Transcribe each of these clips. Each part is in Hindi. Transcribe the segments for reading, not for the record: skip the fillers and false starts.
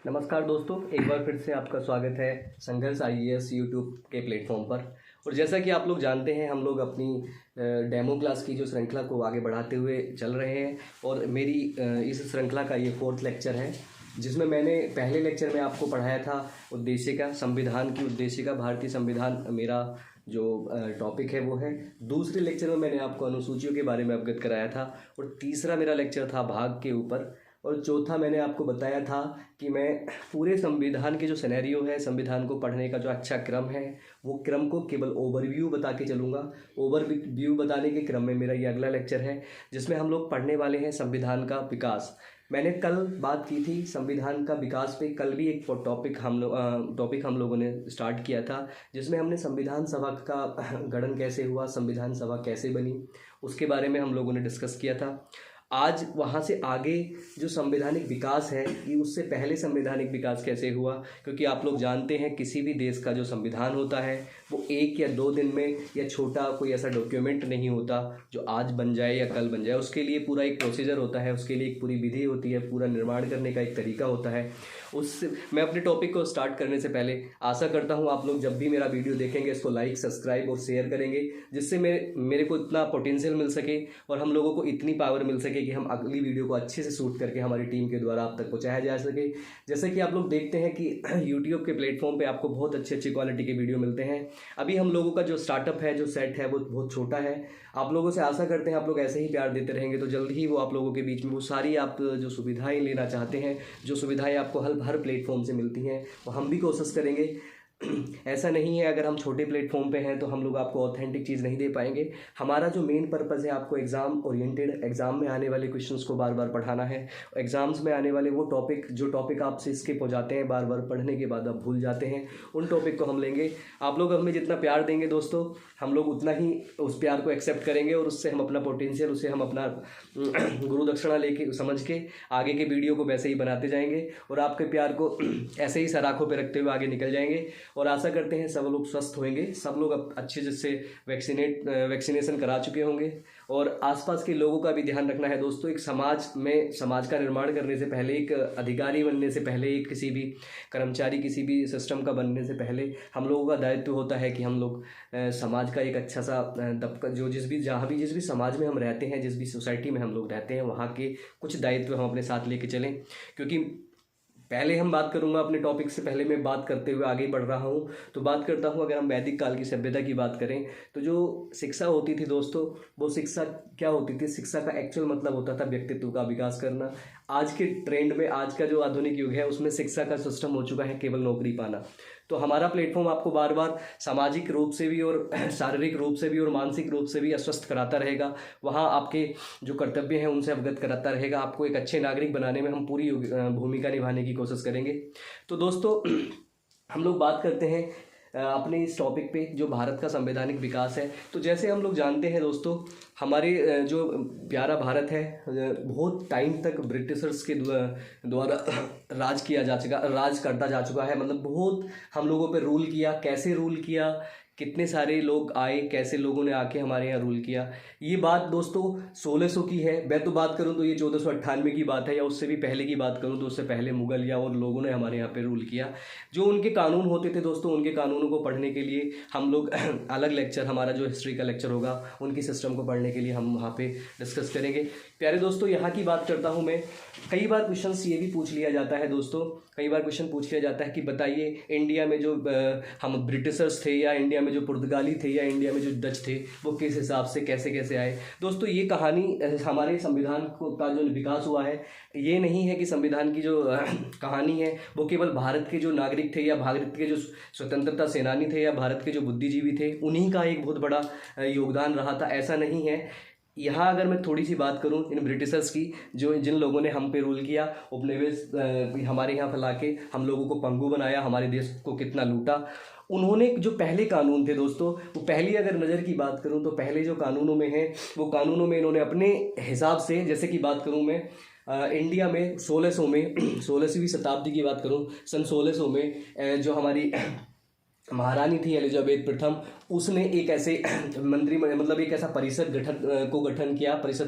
नमस्कार दोस्तों, एक बार फिर से आपका स्वागत है संघर्ष आईएएस यूट्यूब के प्लेटफॉर्म पर। और जैसा कि आप लोग जानते हैं, हम लोग अपनी डेमो क्लास की जो श्रृंखला को आगे बढ़ाते हुए चल रहे हैं। और मेरी इस श्रृंखला का ये 4th लेक्चर है, जिसमें मैंने पहले लेक्चर में आपको पढ़ाया था उद्देशिका, संविधान की उद्देशिका, भारतीय संविधान मेरा जो टॉपिक है वो है। दूसरे लेक्चर में मैंने आपको अनुसूचियों के बारे में अवगत कराया था। और तीसरा मेरा लेक्चर था भाग के ऊपर। और चौथा मैंने आपको बताया था कि मैं पूरे संविधान के जो सिनेरियो है, संविधान को पढ़ने का जो अच्छा क्रम है, वो क्रम को केवल ओवरव्यू बता के चलूँगा। ओवरव्यू बताने के क्रम में मेरा ये अगला लेक्चर है, जिसमें हम लोग पढ़ने वाले हैं संविधान का विकास। मैंने कल बात की थी संविधान का विकास पे। कल भी एक टॉपिक हम लोगों ने स्टार्ट किया था, जिसमें हमने संविधान सभा का गठन कैसे हुआ, संविधान सभा कैसे बनी, उसके बारे में हम लोगों ने डिस्कस किया था। आज वहाँ से आगे जो संवैधानिक विकास है, कि उससे पहले संवैधानिक विकास कैसे हुआ, क्योंकि आप लोग जानते हैं किसी भी देश का जो संविधान होता है वो 1 या 2 दिन में या छोटा कोई ऐसा डॉक्यूमेंट नहीं होता जो आज बन जाए या कल बन जाए। उसके लिए पूरा एक प्रोसीजर होता है, उसके लिए एक पूरी विधि होती है, पूरा निर्माण करने का एक तरीका होता है। उससे मैं अपने टॉपिक को स्टार्ट करने से पहले आशा करता हूँ आप लोग जब भी मेरा वीडियो देखेंगे इसको लाइक, सब्सक्राइब और शेयर करेंगे, जिससे मेरे को इतना पोटेंशियल मिल सके और हम लोगों को इतनी पावर मिल सके कि हम अगली वीडियो को अच्छे से शूट करके हमारी टीम के द्वारा आप तक पहुँचाया जा सके। जैसे कि आप लोग देखते हैं कि यूट्यूब के प्लेटफॉर्म पे आपको बहुत अच्छी क्वालिटी के वीडियो मिलते हैं। अभी हम लोगों का जो स्टार्टअप है, जो सेट है, वो बहुत छोटा है। आप लोगों से आशा करते हैं आप लोग ऐसे ही प्यार देते रहेंगे तो जल्द ही वो आप लोगों के बीच में वो सारी आप जो सुविधाएं लेना चाहते हैं, जो सुविधाएं आपको हर प्लेटफॉर्म से मिलती हैं, वो हम भी कोशिश करेंगे। ऐसा नहीं है अगर हम छोटे प्लेटफॉर्म पे हैं तो हम लोग आपको ऑथेंटिक चीज़ नहीं दे पाएंगे। हमारा जो मेन पर्पज़ है आपको एग्ज़ाम ओरिएंटेड, एग्ज़ाम में आने वाले क्वेश्चंस को बार बार पढ़ाना है। एग्ज़ाम्स में आने वाले वो जो टॉपिक आपसे स्किप हो जाते हैं, बार बार पढ़ने के बाद आप भूल जाते हैं, उन टॉपिक को हम लेंगे। आप लोग हमें जितना प्यार देंगे दोस्तों, हम लोग उतना ही उस प्यार को एक्सेप्ट करेंगे और उससे हम अपना पोटेंशियल, उससे हम अपना गुरु दक्षिणा लेके समझ के आगे के वीडियो को वैसे ही बनाते जाएंगे और आपके प्यार को ऐसे ही सराखों पर रखते हुए आगे निकल जाएंगे। और आशा करते हैं सब लोग स्वस्थ होंगे, सब लोग अब अच्छे से वैक्सीनेशन करा चुके होंगे। और आसपास के लोगों का भी ध्यान रखना है दोस्तों। एक समाज का निर्माण करने से पहले, एक अधिकारी बनने से पहले, एक किसी भी कर्मचारी, किसी भी सिस्टम का बनने से पहले हम लोगों का दायित्व होता है कि हम लोग समाज का एक अच्छा सा तबका, जो जिस भी समाज में हम रहते हैं, जिस भी सोसाइटी में हम लोग रहते हैं, वहाँ के कुछ दायित्व हम अपने साथ लेके चलें। क्योंकि पहले हम बात करूंगा अपने टॉपिक से पहले, मैं बात करते हुए आगे बढ़ रहा हूं तो बात करता हूं, अगर हम वैदिक काल की सभ्यता की बात करें तो जो शिक्षा होती थी दोस्तों, वो शिक्षा क्या होती थी? शिक्षा का एक्चुअल मतलब होता था व्यक्तित्व का विकास करना। आज के ट्रेंड में, आज का जो आधुनिक युग है, उसमें शिक्षा का सिस्टम हो चुका है केवल नौकरी पाना। तो हमारा प्लेटफॉर्म आपको बार बार सामाजिक रूप से भी और शारीरिक रूप से भी और मानसिक रूप से भी अस्वस्थ कराता रहेगा। वहाँ आपके जो कर्तव्य हैं उनसे अवगत कराता रहेगा। आपको एक अच्छे नागरिक बनाने में हम पूरी भूमिका निभाने की कोशिश करेंगे। तो दोस्तों हम लोग बात करते हैं अपने इस टॉपिक पे, जो भारत का संवैधानिक विकास है। तो जैसे हम लोग जानते हैं दोस्तों, हमारे जो प्यारा भारत है, बहुत टाइम तक ब्रिटिशर्स के द्वारा राज करता जा चुका है। मतलब बहुत हम लोगों पे रूल किया। कैसे रूल किया, कितने सारे लोग आए, कैसे लोगों ने आके हमारे यहाँ रूल किया, ये बात दोस्तों 1600 की है। मैं तो बात करूँ तो ये 1498 की बात है, या उससे भी पहले की बात करूँ तो उससे पहले मुगल या और लोगों ने हमारे यहाँ पे रूल किया। जो उनके कानून होते थे दोस्तों, उनके कानूनों को पढ़ने के लिए हम लोग अलग लेक्चर, हमारा जो हिस्ट्री का लेक्चर होगा, उनकी सिस्टम को पढ़ने के लिए हम वहाँ पे डिस्कस करेंगे। प्यारे दोस्तों, यहाँ की बात करता हूँ मैं। कई बार क्वेश्चन ये भी पूछ लिया जाता है दोस्तों, कई बार क्वेश्चन पूछ लिया जाता है कि बताइए इंडिया में जो हम ब्रिटिशर्स थे, या इंडिया में जो पुर्तगाली थे, या इंडिया में जो डच थे, वो किस हिसाब से कैसे आए। दोस्तों ये कहानी हमारे संविधान का जो विकास हुआ है, ये नहीं है कि संविधान की जो कहानी है वो केवल भारत के जो नागरिक थे, या भारत के जो स्वतंत्रता सेनानी थे, या भारत के जो बुद्धिजीवी थे, उन्हीं का एक बहुत बड़ा योगदान रहा था। ऐसा नहीं है। यहाँ अगर मैं थोड़ी सी बात करूँ इन ब्रिटिशर्स की, जिन लोगों ने हम पे रूल किया, उपनिवेश हमारे यहाँ फैला के हम लोगों को पंगु बनाया, हमारे देश को कितना लूटा, उन्होंने जो पहले कानून थे दोस्तों, वो पहली अगर नज़र की बात करूँ तो पहले जो कानूनों में है, वो कानूनों में इन्होंने अपने हिसाब से, जैसे कि बात करूँ मैं इंडिया में 1600 में 16वीं शताब्दी की बात करूँ, सन 1600 में जो हमारी महारानी थी एलिजाबेथ प्रथम, उसने एक ऐसे मंत्री मतलब एक ऐसा परिषद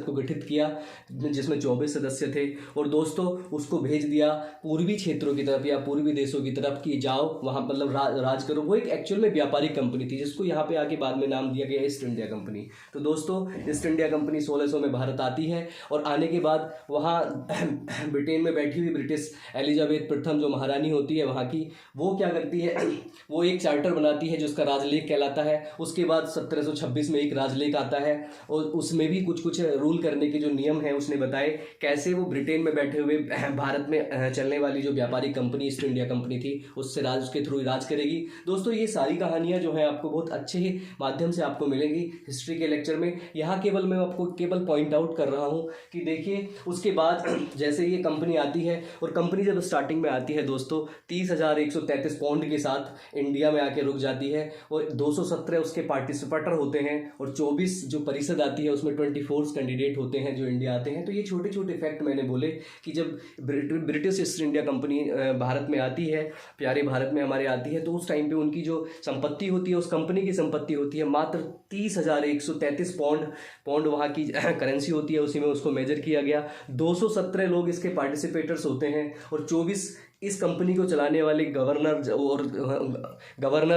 को गठित किया जिसमें 24 सदस्य थे, और दोस्तों उसको भेज दिया पूर्वी क्षेत्रों की तरफ या पूर्वी देशों की तरफ कि जाओ वहाँ मतलब राज करो। वो एक एक्चुअल में व्यापारिक कंपनी थी जिसको यहाँ पे आके बाद में नाम दिया गया ईस्ट इंडिया कंपनी। तो दोस्तों ईस्ट इंडिया कंपनी 1600 में भारत आती है, और आने के बाद वहाँ ब्रिटेन में बैठी हुई ब्रिटिश एलिजाबेथ प्रथम जो महारानी होती है वहाँ की, वो क्या करती है, वो एक चार्टर बनाती है जो उसका राजलेख कहलाता है। उसके बाद 1726 में एक राजलेख आता है, और उसमें भी कुछ कुछ रूल करने के जो नियम हैं उसने बताए कैसे वो ब्रिटेन में बैठे हुए भारत में चलने वाली जो व्यापारिक कंपनी ईस्ट इंडिया कंपनी थी उसके थ्रू राज करेगी। दोस्तों ये सारी कहानियां जो है आपको बहुत अच्छे ही माध्यम से आपको मिलेंगी हिस्ट्री के लेक्चर में। यहाँ केवल मैं आपको केवल पॉइंट आउट कर रहा हूँ कि देखिए उसके बाद जैसे ये कंपनी आती है, और कंपनी जब स्टार्टिंग में आती है दोस्तों 30,133 पाउंड के साथ इंडिया में आके रुक जाती है, और 217 उसके पार्टिसिपेटर होते हैं, और 24 जो परिषद आती है उसमें 24 कैंडिडेट होते हैं जो इंडिया आते हैं। तो ये छोटे छोटे फैक्ट मैंने बोले कि जब British east India company Bharat में आती है, प्यारे भारत में हमारे आती है, तो उस टाइम पे उनकी जो संपत्ति होती है, उस कंपनी की संपत्ति होती है मात्र 30,133 पाउंड वहाँ की करेंसी होती है, उसी में उसको मेजर किया गया। 217 लोग इसके पार्टिसिपेटर्स होते हैं, और 24 इस कंपनी को चलाने वाले गवर्नर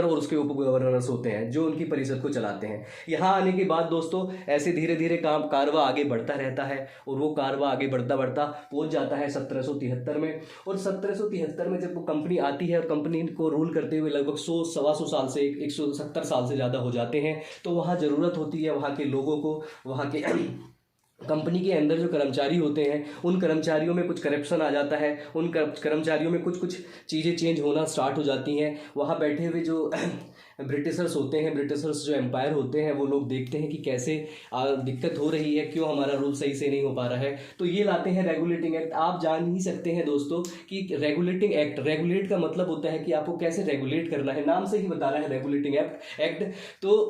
और उसके उप गवर्नर्स होते हैं जो उनकी परिषद को चलाते हैं। यहाँ आने के बाद दोस्तों ऐसे धीरे धीरे कारवा आगे बढ़ता रहता है, और वो कारवा आगे बढ़ता बढ़ता पहुंच जाता है 1773 में। और 1773 में जब वो कंपनी आती है, और कंपनी को रूल करते हुए लगभग 100-125 साल से 170 साल से ज़्यादा हो जाते हैं, तो वहाँ ज़रूरत होती है वहाँ के लोगों को, वहाँ के कंपनी के अंदर जो कर्मचारी होते हैं उन कर्मचारियों में कुछ करप्शन आ जाता है, उन कर्मचारियों में कुछ कुछ चीज़ें चेंज होना स्टार्ट हो जाती हैं। वहाँ बैठे हुए जो ब्रिटिशर्स होते हैं, ब्रिटिशर्स जो एम्पायर होते हैं, वो लोग देखते हैं कि कैसे दिक्कत हो रही है, क्यों हमारा रूल सही से नहीं हो पा रहा है, तो ये लाते हैं रेगुलेटिंग एक्ट। आप जान ही सकते हैं दोस्तों कि रेगुलेटिंग एक्ट, रेगुलेट का मतलब होता है कि आपको कैसे रेगुलेट करना है, नाम से ही बता रहा है रेगुलेटिंग एक्ट। तो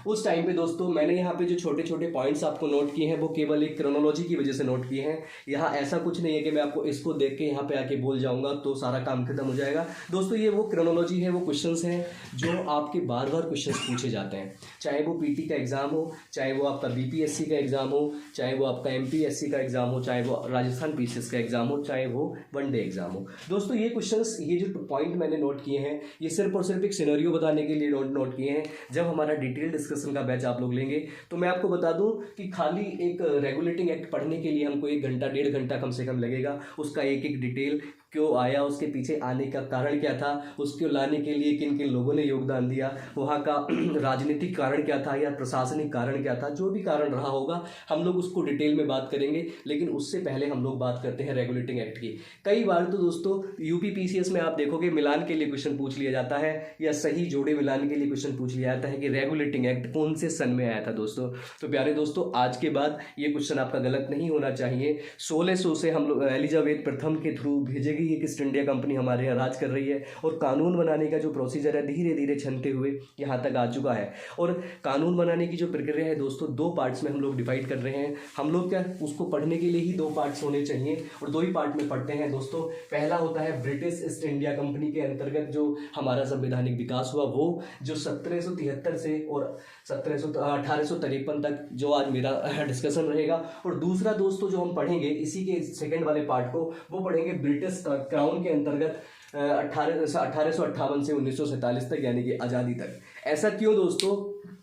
उस टाइम पे दोस्तों मैंने यहाँ पे जो छोटे छोटे पॉइंट्स आपको नोट किए हैं वो केवल एक क्रोनोलॉजी की वजह से नोट किए हैं। यहाँ ऐसा कुछ नहीं है कि मैं आपको इसको देख के यहाँ पे आके बोल जाऊँगा तो सारा काम खत्म हो जाएगा। दोस्तों ये वो क्रोनोलॉजी है, वो क्वेश्चंस हैं जो आपके बार बार क्वेश्चंस पूछे जाते हैं, चाहे वो पीटी का एग्जाम हो, चाहे वो आपका बीपीएससी का एग्जाम हो, चाहे वो आपका एमपीएससी का एग्जाम हो, चाहे वो राजस्थान पीसीएस का एग्जाम हो, चाहे वो वनडे एग्जाम हो। दोस्तों ये क्वेश्चंस, ये जो पॉइंट मैंने नोट किए हैं, ये सिर्फ और सिर्फ एक सिनेरियो बताने के लिए नोट किए हैं। जब हमारा डिटेल डिस्कशन का बैच आप लोग लेंगे तो मैं आपको बता दूं कि खाली एक रेगुलेटिंग एक्ट पढ़ने के लिए हमको 1 घंटा 1.5 घंटा कम से कम लगेगा। उसका एक एक डिटेल क्यों आया, उसके पीछे आने का कारण क्या था, उसको लाने के लिए किन किन लोगों ने योगदान दिया, वहाँ का राजनीतिक कारण क्या था या प्रशासनिक कारण क्या था, जो भी कारण रहा होगा हम लोग उसको डिटेल में बात करेंगे। लेकिन उससे पहले हम लोग बात करते हैं रेगुलेटिंग एक्ट की। कई बार तो दोस्तों यूपी पीसीएस में आप देखोगे मिलान के लिए क्वेश्चन पूछ लिया जाता है, या सही जोड़े मिलान के लिए क्वेश्चन पूछ लिया जाता है कि रेगुलेटिंग एक्ट कौन से सन में आया था दोस्तों। तो प्यारे दोस्तों आज के बाद ये क्वेश्चन आपका गलत नहीं होना चाहिए। 1600 से हम लोग एलिजाबेथ प्रथम के थ्रू भेजे ये ईस्ट इंडिया कंपनी हमारे यहाँ राज कर रही है, और कानून बनाने का जो प्रोसीजर है धीरे धीरे छनते हुए यहाँ तक आ चुका है। और कानून बनाने की जो प्रक्रिया है दोस्तों 2 पार्ट्स में हम लोग डिवाइड कर रहे हैं। हम लोग क्या उसको पढ़ने के लिए ही 2 पार्ट्स होने चाहिए, और 2 ही पार्ट में पढ़ते हैं दोस्तों। पहला होता है ब्रिटिश ईस्ट इंडिया कंपनी के अंतर्गत जो हमारा संवैधानिक विकास हुआ, वो जो 1773 से और 1853 तक जो आज मेरा डिस्कशन रहेगा। और दूसरा दोस्तों जो हम पढ़ेंगे इसी के सेकंड वाले पार्ट को, वो पढ़ेंगे ब्रिटिश क्राउन के अंतर्गत 1858 से 1947 तक, यानी कि आज़ादी तक। ऐसा क्यों दोस्तों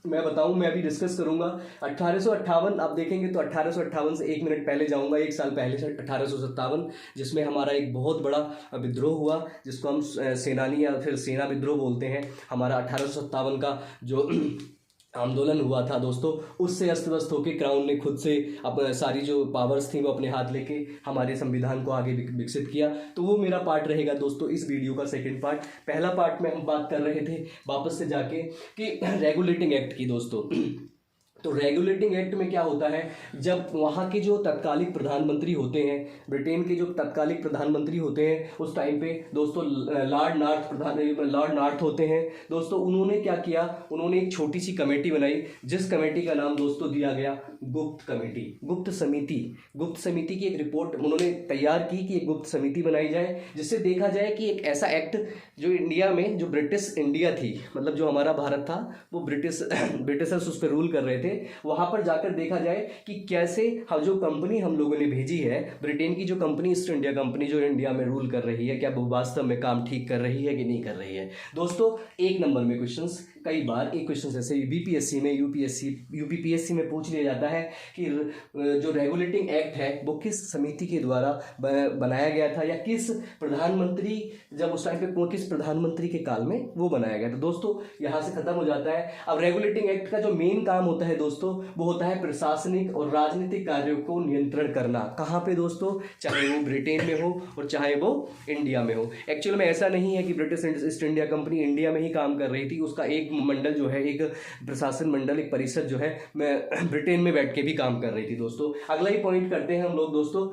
मैं बताऊं, मैं अभी डिस्कस करूंगा। 1858 आप देखेंगे तो 1858 से 1 मिनट पहले जाऊंगा, 1 साल पहले से 1857, जिसमें हमारा एक बहुत बड़ा विद्रोह हुआ जिसको हम सेनानी या फिर सेना विद्रोह बोलते हैं। हमारा 1857 का जो आंदोलन हुआ था दोस्तों, उससे अस्त व्यस्त होकर क्राउन ने खुद से अपना सारी जो पावर्स थी वो अपने हाथ लेके हमारे संविधान को आगे विकसित किया। तो वो मेरा पार्ट रहेगा दोस्तों इस वीडियो का सेकंड पार्ट। पहला पार्ट में हम बात कर रहे थे वापस से जाके कि रेगुलेटिंग एक्ट की दोस्तों। तो रेगुलेटिंग एक्ट में क्या होता है, जब वहाँ के जो तत्कालिक प्रधानमंत्री होते हैं, ब्रिटेन के जो तत्कालिक प्रधानमंत्री होते हैं उस टाइम पे दोस्तों लॉर्ड नॉर्थ होते हैं दोस्तों, उन्होंने क्या किया, उन्होंने एक छोटी सी कमेटी बनाई जिस कमेटी का नाम दोस्तों दिया गया गुप्त कमेटी, गुप्त समिति। गुप्त समिति की एक रिपोर्ट उन्होंने तैयार की कि एक गुप्त समिति बनाई जाए जिससे देखा जाए कि एक ऐसा एक्ट जो इंडिया में, जो ब्रिटिश इंडिया थी, मतलब जो हमारा भारत था वो ब्रिटिशर्स उस पर रूल कर रहे थे, वहां पर जाकर देखा जाए कि कैसे हम जो कंपनी हम लोगों ने भेजी है, ब्रिटेन की जो कंपनी ईस्ट इंडिया कंपनी जो इंडिया में रूल कर रही है, क्या वो वास्तव में काम ठीक कर रही है कि नहीं कर रही है। दोस्तों एक नंबर में क्वेश्चंस, कई बार एक क्वेश्चन ऐसे बीपीएससी में, यूपीपीएससी में पूछ लिया जाता है कि जो रेगुलेटिंग एक्ट है वो किस समिति के द्वारा बनाया गया था, या किस प्रधानमंत्री, जब उस टाइम पे किस प्रधानमंत्री के काल में वो बनाया गया था। दोस्तों यहाँ से खत्म हो जाता है। अब रेगुलेटिंग एक्ट का जो मेन काम होता है दोस्तों, वो होता है प्रशासनिक और राजनीतिक कार्यों को नियंत्रण करना। कहाँ पे दोस्तों, चाहे वो ब्रिटेन में हो और चाहे वो इंडिया में हो। एक्चुअल में ऐसा नहीं है कि British east India company India में ही काम कर रही थी, उसका एक मंडल जो है, एक प्रशासन मंडल, एक परिषद जो है, मैं ब्रिटेन में बैठ के भी काम कर रही थी दोस्तों। अगला ही पॉइंट करते हैं हम लोग दोस्तों,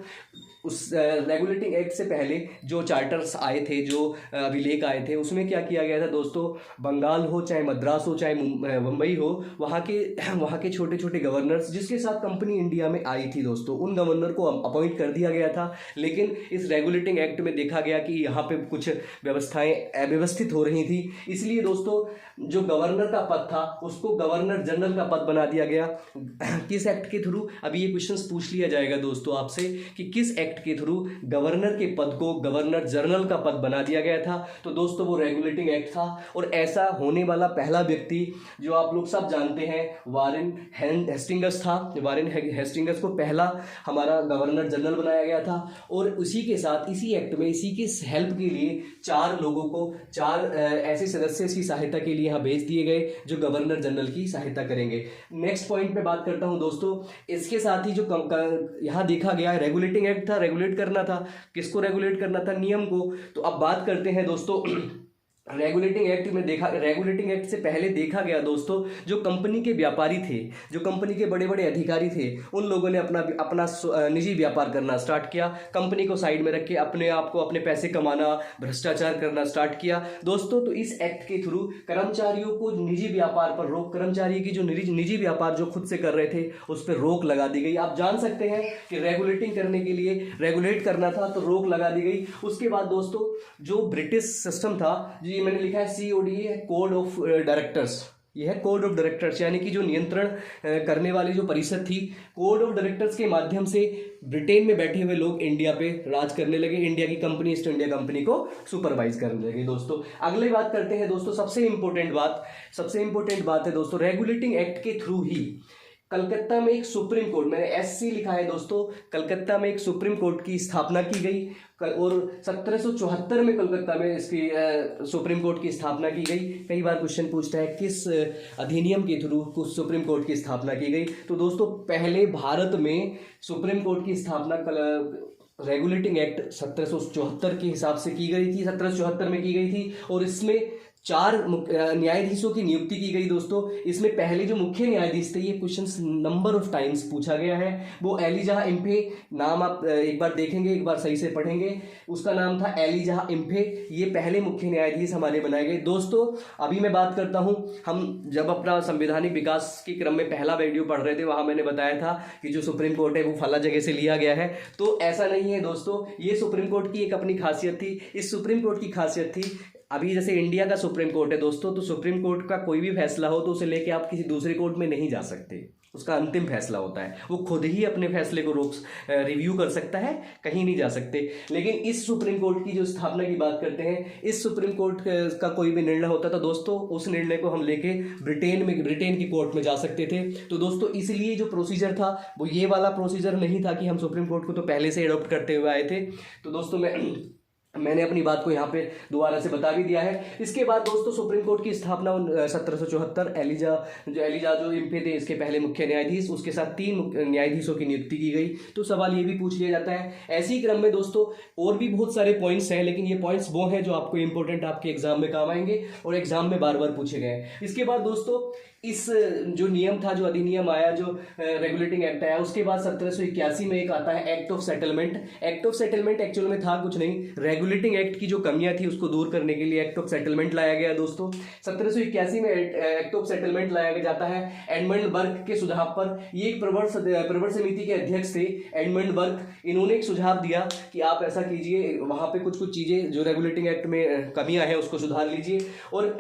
उस रेगुलेटिंग एक्ट से पहले जो चार्टर्स आए थे, जो अभिलेख आए थे, उसमें क्या किया गया था दोस्तों, बंगाल हो चाहे मद्रास हो चाहे मुंबई हो, वहाँ के छोटे छोटे गवर्नर्स जिसके साथ कंपनी इंडिया में आई थी दोस्तों, उन गवर्नर को अपॉइंट कर दिया गया था। लेकिन इस रेगुलेटिंग एक्ट में देखा गया कि यहाँ पे कुछ व्यवस्थाएं अव्यवस्थित हो रही थी, इसलिए दोस्तों जो गवर्नर का पद था उसको गवर्नर जनरल का पद बना दिया गया। किस एक्ट के थ्रू, अभी ये क्वेश्चन पूछ लिया जाएगा दोस्तों आपसे कि किस एक्ट के थ्रू गवर्नर के पद को गवर्नर जनरल का पद बना दिया गया था। तो दोस्तों वो रेगुलेटिंग एक्ट था, और ऐसा होने वाला पहला व्यक्ति जो आप लोग सब जानते हैं, वारेन हेस्टिंग्स था। वारेन हेस्टिंग्स को पहला हमारा गवर्नर जनरल बनाया गया था, और उसी के साथ इसी एक्ट में इसी की हेल्प के लिए 4 लोगों को, 4 ऐसे सदस्य की सहायता के लिए यहाँ भेज दिए गए जो गवर्नर जनरल की सहायता करेंगे। नेक्स्ट पॉइंट पे बात करता हूँ दोस्तों, इसके साथ ही जो यहाँ देखा गया रेगुलेटिंग एक्ट था, रेगुलेट करना था, किसको रेगुलेट करना था, नियम को। तो अब बात करते हैं दोस्तों रेगुलेटिंग एक्ट में रेगुलेटिंग एक्ट से पहले देखा गया दोस्तों, जो कंपनी के व्यापारी थे, जो कंपनी के बड़े बड़े अधिकारी थे, उन लोगों ने अपना निजी व्यापार करना स्टार्ट किया। कंपनी को साइड में रख के अपने आप को, अपने पैसे कमाना, भ्रष्टाचार करना स्टार्ट किया दोस्तों। तो इस एक्ट के थ्रू कर्मचारियों को निजी व्यापार पर रोक, कर्मचारी की जो निजी व्यापार जो खुद से कर रहे थे उस पर रोक लगा दी गई। आप जान सकते हैं कि रेगुलेटिंग करने के लिए, रेगुलेट करना था तो रोक लगा दी गई। उसके बाद दोस्तों जो ब्रिटिश सिस्टम था, ये मैंने लिखा है COD, कोड ऑफ डायरेक्टर्स, यह है कोड ऑफ डायरेक्टर्स, यानी कि जो नियंत्रण करने वाली जो परिषद थी, कोड ऑफ डायरेक्टर्स के माध्यम से ब्रिटेन में बैठे हुए लोग इंडिया पे राज करने लगे, इंडिया की कंपनी, ईस्ट इंडिया कंपनी को सुपरवाइज करने लगे दोस्तों। अगले बात करते हैं दोस्तों, सबसे इंपॉर्टेंट बात है दोस्तों, रेगुलेटिंग एक्ट के थ्रू ही कलकत्ता में एक सुप्रीम कोर्ट, मैंने SC लिखा है दोस्तों, कलकत्ता में एक सुप्रीम कोर्ट की स्थापना की गई, और 1774 में कलकत्ता में इसकी सुप्रीम कोर्ट की स्थापना की गई। कई बार क्वेश्चन पूछता है किस अधिनियम के थ्रू सुप्रीम कोर्ट की स्थापना की गई। तो दोस्तों पहले भारत में सुप्रीम कोर्ट की स्थापना रेगुलेटिंग एक्ट 1774 के हिसाब से की गई थी, 1774 में की गई थी, और इसमें 4 न्यायाधीशों की नियुक्ति की गई दोस्तों। इसमें पहले जो मुख्य न्यायाधीश थे, ये क्वेश्चन नंबर ऑफ टाइम्स पूछा गया है, वो एलिजा इम्फे, नाम आप एक बार देखेंगे, एक बार सही से पढ़ेंगे, उसका नाम था एलिजा इम्फे। ये पहले मुख्य न्यायाधीश हमारे बनाए गए दोस्तों। अभी मैं बात करता हूँ, हम जब अपना संवैधानिक विकास के क्रम में पहला वीडियो पढ़ रहे थे, वहाँ मैंने बताया था कि जो सुप्रीम कोर्ट है वो फला जगह से लिया गया है। तो ऐसा नहीं है दोस्तों, ये सुप्रीम कोर्ट की एक अपनी खासियत थी। इस सुप्रीम कोर्ट की खासियत थी, अभी जैसे इंडिया का सुप्रीम कोर्ट है दोस्तों, तो सुप्रीम कोर्ट का कोई भी फैसला हो तो उसे लेके आप किसी दूसरे कोर्ट में नहीं जा सकते, उसका अंतिम फैसला होता है, वो खुद ही अपने फैसले को रिव्यू कर सकता है, कहीं नहीं जा सकते। लेकिन इस सुप्रीम कोर्ट की जो स्थापना की बात करते हैं, इस सुप्रीम कोर्ट का कोई भी निर्णय होता था दोस्तों, उस निर्णय को हम लेके ब्रिटेन की कोर्ट में जा सकते थे। तो दोस्तों इसलिए जो प्रोसीजर था वो ये वाला प्रोसीजर नहीं था कि हम सुप्रीम कोर्ट को तो पहले से एडॉप्ट करते हुए आए थे। तो दोस्तों मैं मैंने अपनी बात को यहाँ पे दोबारा से बता भी दिया है। इसके बाद दोस्तों सुप्रीम कोर्ट की स्थापना 1774, एलिजा जो इम्पे थे इसके पहले मुख्य न्यायाधीश, उसके साथ 3 न्यायाधीशों की नियुक्ति की गई। तो सवाल ये भी पूछ लिया जाता है। ऐसे ही क्रम में दोस्तों और भी बहुत सारे पॉइंट्स हैं, लेकिन ये पॉइंट्स वो हैं जो आपको इंपॉर्टेंट आपके एग्जाम में काम आएंगे और एग्जाम में बार बार पूछे गए। इसके बाद दोस्तों इस जो नियम था, जो अधिनियम आया, जो रेगुलेटिंग एक्ट आया, उसके बाद 1781 में एक आता है act of settlement. Act of settlement actual में था कुछ नहीं, रेगुलेटिंग एक्ट की जो कमियां थी उसको दूर करने के लिए एक्ट ऑफ सेटलमेंट लाया गया दोस्तों। 1781 में एक्ट ऑफ सेटलमेंट लाया जाता है एडमंड बर्ग के सुझाव पर। ये एक प्रवर समिति के अध्यक्ष थे एडमंड बर्ग। इन्होंने एक सुझाव दिया कि आप ऐसा कीजिए, वहां पे कुछ चीजें जो रेगुलेटिंग एक्ट में कमियां हैं उसको सुधार लीजिए। और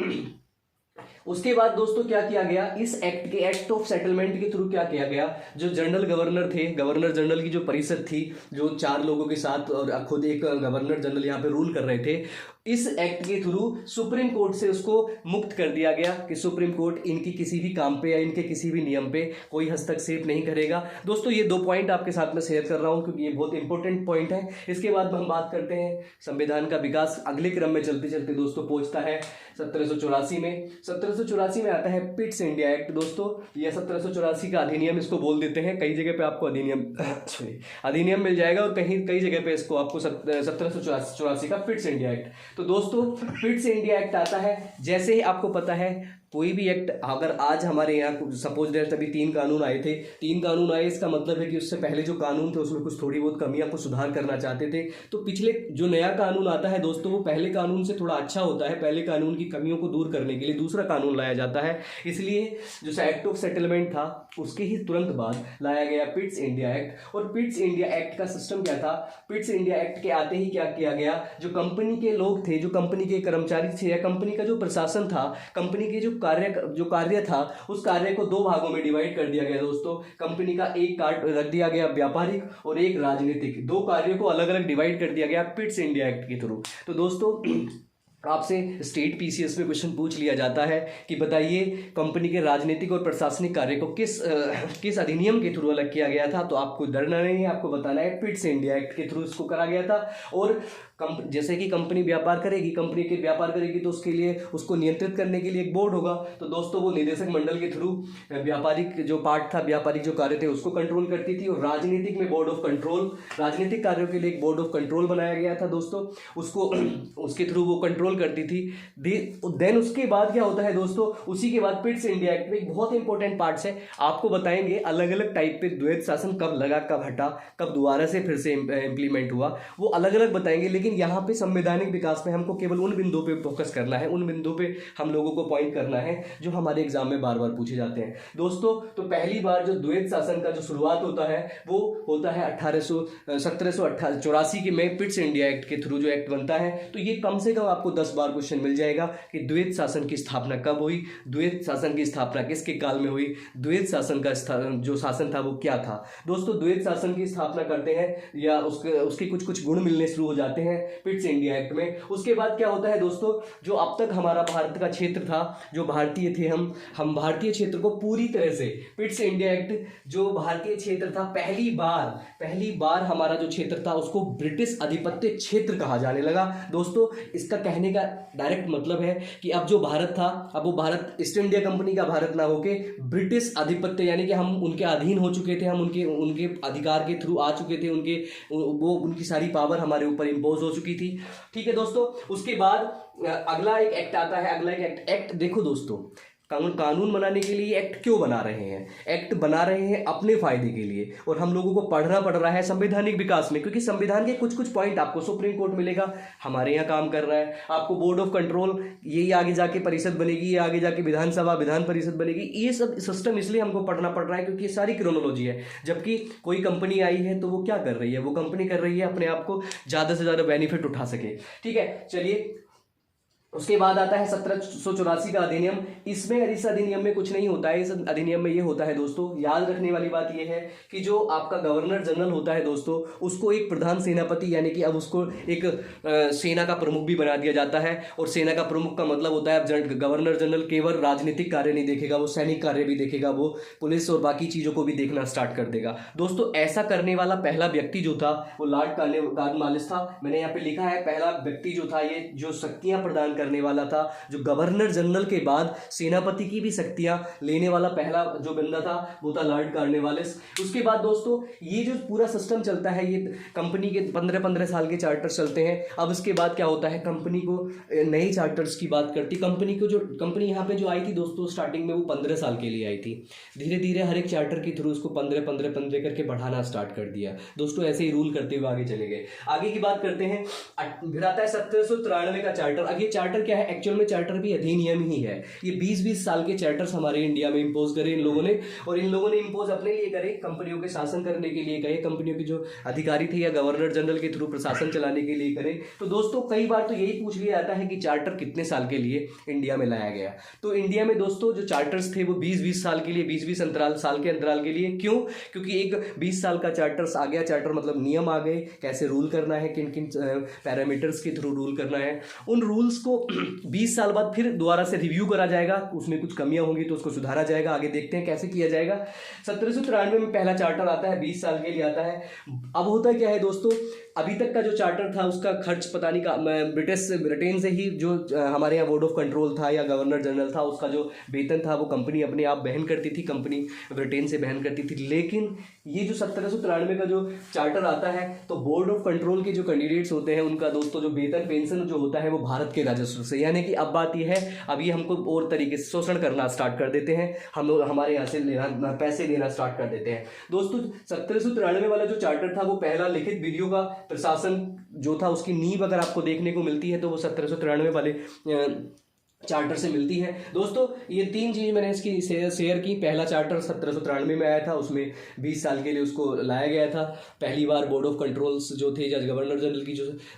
उसके बाद दोस्तों क्या किया गया, इस एक्ट ऑफ सेटलमेंट के थ्रू क्या किया गया, जो जनरल गवर्नर थे, गवर्नर जनरल की जो परिषद थी, जो 4 लोगों के साथ और खुद एक गवर्नर जनरल यहाँ पे रूल कर रहे थे, इस एक्ट के थ्रू सुप्रीम कोर्ट से उसको मुक्त कर दिया गया कि सुप्रीम कोर्ट इनकी किसी भी काम पे या इनके किसी भी नियम पे कोई हस्तक्षेप नहीं करेगा। दोस्तों ये 2 पॉइंट आपके साथ में शेयर कर रहा हूं क्योंकि ये बहुत इंपॉर्टेंट पॉइंट है। इसके बाद हम बात करते हैं संविधान का विकास। अगले क्रम में चलते चलते दोस्तों पहुंचता है 1784 में। 1784 में आता है पिट्स इंडिया एक्ट दोस्तों। यह 1784 का अधिनियम इसको बोल देते हैं। कई जगह पे आपको अधिनियम मिल जाएगा और कई जगह पे इसको आपको 1784 का पिट्स इंडिया एक्ट। तो दोस्तों फिट्स इंडिया एक्ट आता है। जैसे ही आपको पता है कोई भी एक्ट, अगर आज हमारे यहाँ सपोज दैट अभी 3 कानून आए थे, 3 कानून आए, इसका मतलब है कि उससे पहले जो कानून थे उसमें कुछ थोड़ी बहुत कमियां को सुधार करना चाहते थे। तो पिछले जो नया कानून आता है दोस्तों वो पहले कानून से थोड़ा अच्छा होता है। पहले कानून की कमियों को दूर करने के लिए दूसरा कानून लाया जाता है। इसलिए जो एक्ट ऑफ सेटलमेंट था उसके ही तुरंत बाद लाया गया पिट्स इंडिया एक्ट। और पिट्स इंडिया एक्ट का सिस्टम क्या था, पिट्स इंडिया एक्ट के आते ही क्या किया गया, जो कंपनी के लोग थे, जो कंपनी के कर्मचारी थे या कंपनी का जो प्रशासन था, कंपनी के जो कार्य था, उस कार्य को 2 भागों में डिवाइड कर दिया गया दोस्तों। कंपनी का एक पार्ट रख दिया गया व्यापारिक और एक राजनीतिक। 2 कार्यों को अलग अलग डिवाइड कर दिया गया पिट्स इंडिया एक्ट के थ्रू। तो दोस्तों आपसे स्टेट पीसीएस में क्वेश्चन पूछ लिया जाता है कि बताइए कंपनी के राजनीतिक और प्रशासनिक कार्य को किस अधिनियम के थ्रू अलग किया गया था। तो आपको डरना नहीं है, आपको बताना है पिट्स इंडिया एक्ट के थ्रू इसको करा गया था। और जैसे कि कंपनी व्यापार करेगी तो उसके लिए उसको नियंत्रित करने के लिए एक बोर्ड होगा। तो दोस्तों वो निदेशक मंडल के थ्रू व्यापारिक जो पार्ट था, व्यापारिक जो कार्य थे उसको कंट्रोल करती थी। और राजनीतिक में बोर्ड ऑफ कंट्रोल, राजनीतिक कार्यों के लिए एक बोर्ड ऑफ कंट्रोल बनाया गया था दोस्तों, उसके थ्रू वो कंट्रोल करती थी। देन उसके बाद क्या होता है दोस्तों, उसी के बाद पिट्स इंडिया एक्ट में एक बहुत इंपॉर्टेंट पार्ट्स है, आपको बताएंगे अलग अलग टाइप पे द्वैध शासन कब लगा, कब हटा, कब दोबारा से फिर से इंप्लीमेंट हुआ, वो अलग अलग बताएंगे। लेकिन यहाँ पे संवैधानिक विकास में हमको केवल उन बिंदुओं पे फोकस करना है, उन बिंदुओं पे हम लोगों को पॉइंट करना है जो हमारे एग्जाम में बार बार पूछे जाते हैं दोस्तों। तो पहली बार जो द्वैध शासन का जो शुरुआत होता है वो होता है 1784 के में पिट्स इंडिया एक्ट के थ्रू जो एक्ट बनता है। तो ये कम से कम आपको 10 बार क्वेश्चन मिल जाएगा कि द्वैध शासन की स्थापना कब हुई, द्वैध शासन की स्थापना किसके काल में हुई, द्वैध शासन का जो शासन था वो क्या था। दोस्तों द्वैध शासन की स्थापना करते हैं या उसके कुछ गुण मिलने शुरू हो जाते हैं पिट्स इंडिया एक्ट में। उसके बाद क्या होता है दोस्तों, जो अब तक हमारा भारत का क्षेत्र था, जो भारतीय थे, हम भारतीय क्षेत्र को पूरी तरह से पिट्स इंडिया एक्ट जो भारतीय क्षेत्र था, पहली बार हमारा जो क्षेत्र था उसको ब्रिटिश आधिपत्य क्षेत्र कहा जाने लगा दोस्तों। इसका कहने का डायरेक्ट मतलब है कि अब जो भारत था, अब वो भारत ईस्ट इंडिया कंपनी का भारत ना होके ब्रिटिश आधिपत्य, यानी कि हम उनके अधीन हो चुके थे, हम उनके अधिकार के थ्रू आ चुके थे, उनकी सारी पावर हमारे ऊपर इंपोज हो चुकी थी। ठीक है दोस्तों। उसके बाद अगला एक एक्ट आता है, एक्ट देखो दोस्तों, कानून बनाने के लिए एक्ट क्यों बना रहे हैं, एक्ट बना रहे हैं अपने फायदे के लिए। और हम लोगों को पढ़ना पड़ रहा है संवैधानिक विकास में, क्योंकि संविधान के कुछ पॉइंट आपको सुप्रीम कोर्ट मिलेगा, हमारे यहाँ काम कर रहा है, आपको बोर्ड ऑफ कंट्रोल, यही आगे जाके परिषद बनेगी, ये आगे जाके विधानसभा विधान परिषद बनेगी। ये सब सिस्टम इसलिए हमको पढ़ना पड़ रहा है क्योंकि ये सारी क्रोनोलॉजी है। जबकि कोई कंपनी आई है तो वो क्या कर रही है, वो कंपनी कर रही है अपने आप को ज़्यादा से ज़्यादा बेनिफिट उठा सके। ठीक है, चलिए उसके बाद आता है 1784 का अधिनियम। इसमें इस अधिनियम में कुछ नहीं होता है। इस अधिनियम में ये होता है दोस्तों, याद रखने वाली बात ये है कि जो आपका गवर्नर जनरल होता है दोस्तों, उसको एक प्रधान सेनापति यानी कि अब उसको एक सेना का प्रमुख भी बना दिया जाता है। और सेना का प्रमुख का मतलब होता है अब गवर्नर जनरल केवल राजनीतिक कार्य नहीं देखेगा, वो सैनिक कार्य भी देखेगा, वो पुलिस और बाकी चीज़ों को भी देखना स्टार्ट कर देगा। दोस्तों ऐसा करने वाला पहला व्यक्ति जो था वो लॉर्ड कॉर्नवालिस था। मैंने यहाँ पे लिखा है पहला व्यक्ति जो था, ये जो शक्तियां प्रदान करने वाला था, जो गवर्नर जनरल के बाद सेनापति की भी शक्तियां लेने वाला पहला जो बंदा था वो था लॉर्ड कॉर्नवालिस। उसके बाद दोस्तों ये जो पूरा सिस्टम चलता है, ये कंपनी के 15-15 साल के चार्टर चलते हैं। अब इसके बाद क्या होता है, कंपनी को नए चार्टर्स की बात करती, कंपनी यहाँ पे जो आई थी दोस्तों स्टार्टिंग में वो 15 साल के लिए आई थी। धीरे धीरे हर एक चार्टर के थ्रू उसको 15 करके बढ़ाना स्टार्ट कर दिया दोस्तों। ऐसे ही रूल करते हुए आगे चले गए। आगे की बात करते हैं, फिर आता है 1793 का चार्टर। अब ये चार्टर क्या है, एक्चुअल में चार्टर भी अधिनियम ही है। ये 20-20 साल के चार्टर्स हमारे इंडिया में इंपोज करे इन लोगों ने, और इन लोगों ने इंपोज अपने लिए करे, कंपनियों के शासन करने के लिए करे, कंपनियों के जो अधिकारी थे या गवर्नर जनरल के थ्रू प्रशासन चलाने के लिए करे। तो दोस्तों कई बार तो यही पूछ लिया जाता है कि चार्टर कितने साल के लिए इंडिया में लाया गया। तो इंडिया में दोस्तों जो चार्टर्स थे वो 20-20 साल के लिए, 20-20 साल के अंतराल के लिए। क्यों? क्योंकि एक 20 साल का चार्टर्स आ गया, चार्टर मतलब नियम आ गए, कैसे रूल करना है, किन किन पैरामीटर्स के थ्रू रूल करना है। उन रूल्स को 20 साल बाद फिर दोबारा से रिव्यू करा जाएगा, उसमें कुछ कमियां होंगी तो उसको सुधारा जाएगा। आगे देखते हैं कैसे किया जाएगा। 1793 में पहला चार्टर आता है, 20 साल के लिए आता है। अब होता क्या है दोस्तों, अभी तक का जो चार्टर था उसका खर्च पता नहीं का ब्रिटेन से ही जो हमारे यहाँ बोर्ड ऑफ कंट्रोल था या गवर्नर जनरल था, उसका जो वेतन था वो कंपनी अपने आप वहन करती थी, कंपनी ब्रिटेन से वहन करती थी। लेकिन ये जो 1793 का जो चार्टर आता है तो बोर्ड ऑफ कंट्रोल के जो कैंडिडेट्स होते हैं उनका दोस्तों जो वेतन पेंशन जो होता है वो भारत के राजस्व से, यानी कि अब बात यह है अब ये हमको और तरीके से शोषण करना स्टार्ट कर देते हैं, हम लोग हमारे यहाँ से लेना पैसे देना स्टार्ट कर देते हैं। दोस्तों 1793 वाला जो चार्टर था वो पहला लिखित विधियों का प्रशासन जो था उसकी नींव अगर आपको देखने को मिलती है तो वो 1793 वाले चार्टर से मिलती है। दोस्तों ये तीन चीज़ मैंने इसकी शेयर की। पहला चार्टर 1793 में आया था, उसमें 20 साल के लिए उसको लाया गया था। पहली बार बोर्ड ऑफ कंट्रोल्स जो थे या गवर्नर जनरल की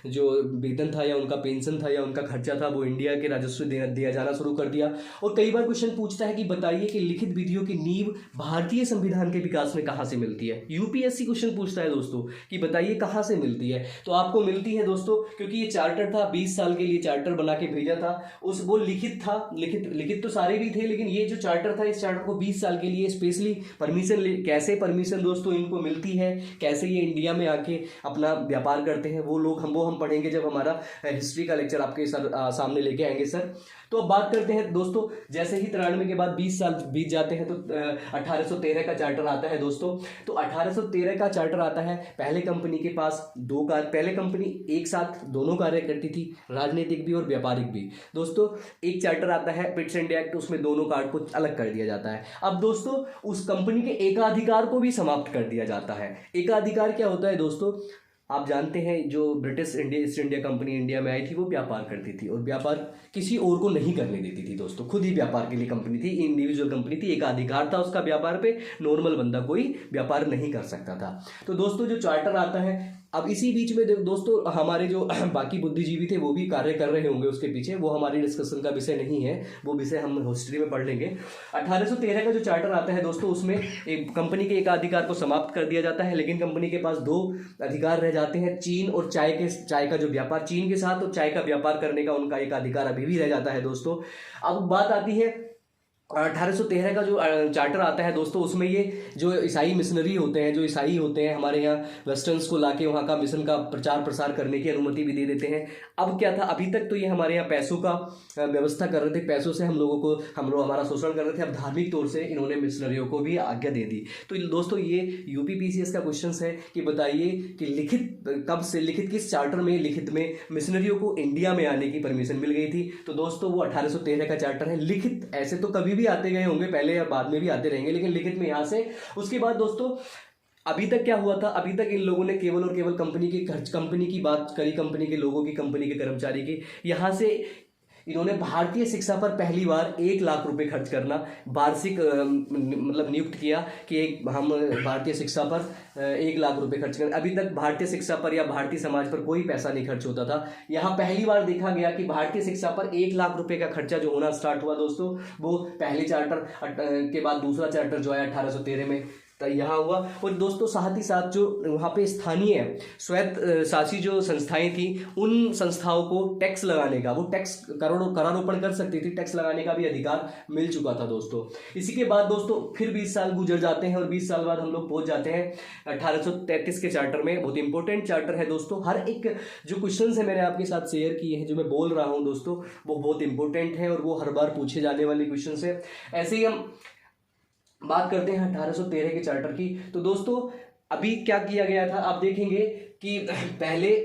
जो वेतन था या उनका पेंशन था या उनका खर्चा था वो इंडिया के राजस्व दिया जाना शुरू कर दिया। और कई बार क्वेश्चन पूछता है कि बताइए कि लिखित विधियों की नींव भारतीय संविधान के विकास में कहाँ से मिलती है। यूपीएससी क्वेश्चन पूछता है दोस्तों कि बताइए कहाँ से मिलती है। तो आपको मिलती है दोस्तों क्योंकि ये चार्टर था, 20 साल के लिए चार्टर बना के भेजा था। उस वो लिखित था, लिखित तो सारे भी थे, लेकिन ये जो चार्टर था इस चार्टर को 20 साल के लिए स्पेशली परमिशन कैसे परमिशन दोस्तों इनको मिलती है, कैसे ये इंडिया में आके अपना व्यापार करते हैं, वो हम पढ़ेंगे जब हमारा हिस्ट्री का लेक्चर आपके सामने लेके आएंगे सर। तो अब बात करते हैं दोस्तों, जैसे ही 93 के बाद 20 साल बीत जाते हैं तो 1813 का चार्टर आता है दोस्तों। तो 1813 का चार्टर आता है, पहले कंपनी के पास पहले कंपनी एक साथ दोनों कार्य करती थी, राजनीतिक भी और व्यापारिक भी। दोस्तों एक चार्टर आता है पिट्स इंडिया एक्ट, उसमें दोनों कार्ड को अलग कर दिया जाता है। अब दोस्तों उस कंपनी के एकाधिकार को भी समाप्त कर दिया जाता है। एकाधिकार क्या होता है दोस्तों, आप जानते हैं जो British east India company India में आई थी वो व्यापार करती थी और व्यापार किसी और को नहीं करने देती थी दोस्तों, खुद ही व्यापार के लिए कंपनी थी, इंडिविजुअल कंपनी थी, एक अधिकार था उसका व्यापार पे, नॉर्मल बंदा कोई व्यापार नहीं कर सकता था। तो दोस्तों जो चार्टर आता है, अब इसी बीच में दोस्तों हमारे जो बाकी बुद्धिजीवी थे वो भी कार्य कर रहे होंगे उसके पीछे, वो हमारी डिस्कशन का विषय नहीं है, वो विषय हम हिस्ट्री में पढ़ लेंगे। 1813 का जो चार्टर आता है दोस्तों उसमें एक कंपनी के एक अधिकार को समाप्त कर दिया जाता है, लेकिन कंपनी के पास दो अधिकार रह जाते हैं, चीन और चाय का जो व्यापार, चीन के साथ और चाय का व्यापार करने का उनका एक अधिकार अभी भी रह जाता है दोस्तों। अब बात आती है 1813 का जो चार्टर आता है दोस्तों, उसमें ये जो ईसाई मिशनरी होते हैं, जो ईसाई होते हैं हमारे यहाँ वेस्टर्न्स को लाके वहाँ का मिशन का प्रचार प्रसार करने की अनुमति भी दे देते हैं। अब क्या था, अभी तक तो ये हमारे यहाँ पैसों का व्यवस्था कर रहे थे, पैसों से हम लोग हमारा शोषण कर रहे थे। अब धार्मिक तौर से इन्होंने मिशनरियों को भी आज्ञा दे दी। तो दोस्तों ये यूपीपीसीएस का क्वेश्चन है कि बताइए कि लिखित किस चार्टर में लिखित में मिशनरियों को इंडिया में आने की परमिशन मिल गई थी। तो दोस्तों वो 1813 का चार्टर है। लिखित ऐसे तो कभी भी आते गए होंगे, पहले या बाद में भी आते रहेंगे, लेकिन लिखित में यहाँ से। उसके बाद दोस्तों अभी तक क्या हुआ था, अभी तक इन लोगों ने केवल और केवल कंपनी की बात करी, कंपनी के लोगों की, कंपनी के कर्मचारी की। यहाँ से इन्होंने भारतीय शिक्षा पर पहली बार 1 लाख रुपए खर्च करना वार्षिक मतलब नियुक्त किया कि हम भारतीय शिक्षा पर 1 लाख रुपए खर्च करें। अभी तक भारतीय शिक्षा पर या भारतीय समाज पर कोई पैसा नहीं खर्च होता था। यहाँ पहली बार देखा गया कि भारतीय शिक्षा पर 1 लाख रुपए का खर्चा जो होना स्टार्ट हुआ दोस्तों, वो पहले चार्टर के बाद दूसरा चार्टर जो है 1813 में यहाँ हुआ। और दोस्तों साथ ही साथ जो वहाँ पे स्थानीय स्वायत्त शासी जो संस्थाएं थी, उन संस्थाओं को टैक्स लगाने का, वो टैक्स करारोपण कर सकती थी, टैक्स लगाने का भी अधिकार मिल चुका था दोस्तों। इसी के बाद दोस्तों फिर 20 साल गुजर जाते हैं और 20 साल बाद हम लोग पहुंच जाते हैं 1833 के चार्टर में। बहुत इंपॉर्टेंट चार्टर है दोस्तों। हर एक जो क्वेश्चन है मैंने आपके साथ शेयर किए हैं, जो मैं बोल रहा हूँ दोस्तों, वो बहुत इंपॉर्टेंट है और वो हर बार पूछे जाने वाले क्वेश्चन है। ऐसे ही हम बात करते हैं 1813 के चार्टर की। तो दोस्तों अभी क्या किया गया था, आप देखेंगे कि पहले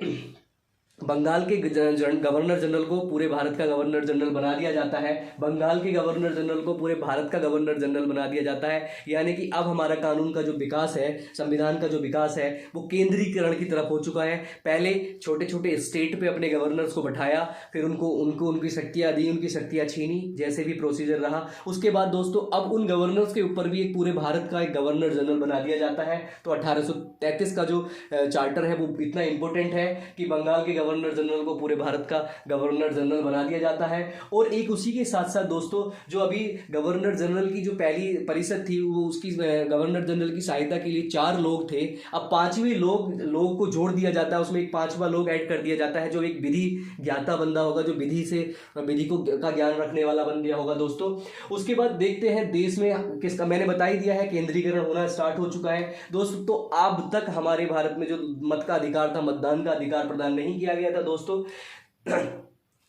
बंगाल के गवर्नर जनरल को पूरे भारत का गवर्नर जनरल बना दिया जाता है। बंगाल के गवर्नर जनरल को पूरे भारत का गवर्नर जनरल बना दिया जाता है। यानी कि अब हमारा कानून का जो विकास है, संविधान का जो विकास है, वो केंद्रीकरण की तरफ हो चुका है। पहले छोटे छोटे स्टेट पे अपने गवर्नर्स को बैठाया, फिर उनको उनकी शक्तियाँ दी, उनकी शक्तियाँ छीनी, जैसे भी प्रोसीजर रहा। उसके बाद दोस्तों अब उन गवर्नर्स के ऊपर भी एक पूरे भारत का एक गवर्नर जनरल बना दिया जाता है। तो 1833 का जो चार्टर है वो इतना इंपॉर्टेंट है कि बंगाल के गवर्नर जनरल को पूरे भारत का गवर्नर जनरल बना दिया जाता है। और एक उसी के साथ साथ दोस्तों जो अभी गवर्नर जनरल की जो पहली परिषद थी, वो उसकी गवर्नर जनरल की सहायता के लिए 4 लोग थे। अब 5वें लोग को जोड़ दिया जाता है, उसमें एक 5वां लोग ऐड कर दिया जाता है, जो एक विधि ज्ञाता बंदा होगा, जो विधि का ज्ञान रखने वाला बन गया होगा दोस्तों। उसके बाद देखते हैं देश में किसका, मैंने बता ही दिया है, केंद्रीकरण होना स्टार्ट हो चुका है दोस्तों। तो अब तक हमारे भारत में जो मत का अधिकार था, मतदान का अधिकार प्रदान नहीं किया गया था दोस्तों।